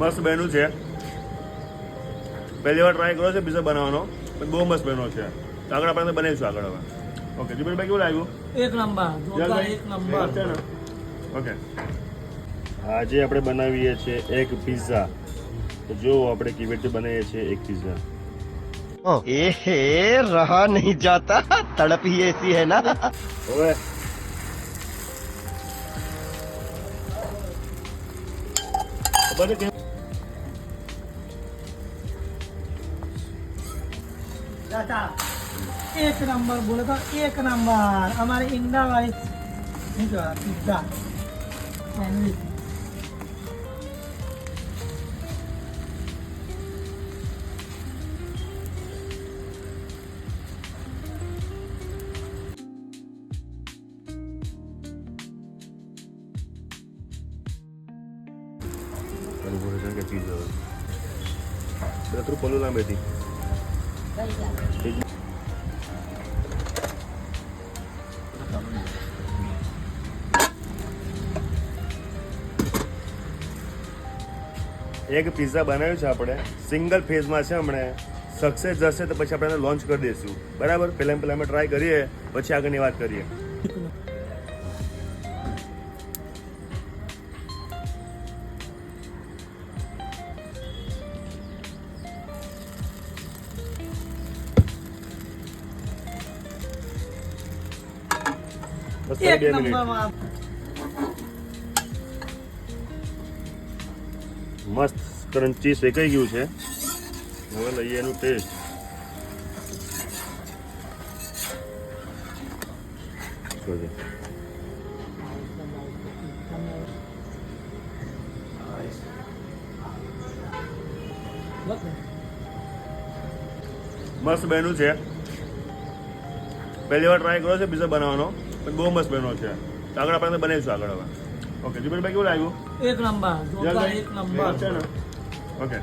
મસ્ત બન્યું છે. પહેલી વાર ટ્રાય કર્યો છે પિઝા બનાવવાનો, પણ બહુ મસ્ત બન્યો છે. આગળ આપણે બનાવીશું આગળ હવે. ઓકે જીબેનભાઈ કેવું લાગ્યું? એક નંબર, જોરદાર, એક નંબર છે ને? ઓકે આજે આપણે બનાવીએ છીએ એગ પિઝા. તો જો આપણે કેવી રીતે બનાવીએ છીએ એગ પિઝા. एहे रहा नहीं जाता तड़प ही ऐसी है ना હવે ખબર છે ચાચા એક નંબર બોલે તો એક નંબર. અમારે ઈંડા વાળી શું કહેવાય પિઝા સેન્ડવિચ. કે ચીજ હવે બેતરું પલું ના બેટી એક પિઝા બનાવ્યું છે આપણે, સિંગલ ફેઝમાં છે. હમણાં સક્સેસ જશે તો પછી આપણે એને લોન્ચ કરી દઈશું. બરાબર, પહેલાં અમે ટ્રાય કરીએ, પછી આગળની વાત કરીએ. બસ એક 2 મિનિટ. નંબરમાં મસ્ત ક્રન્ચી શેકાઈ ગયું છે. હવે લઈએ એનું ટેસ્ટ. જોજો. મસ્ત બન્યું છે. પહેલી વાર ટ્રાય કર્યો છે પિઝા બનાવવાનો, પણ બહુ મસ્ત બન્યો છે. તો આગળ આપણે બનાવીશું આગળ હવે. ઓકે જીબેનભાઈ કેવું લાગ્યું? એક નંબર, જોરદાર, એક નંબર છે ને? ઓકે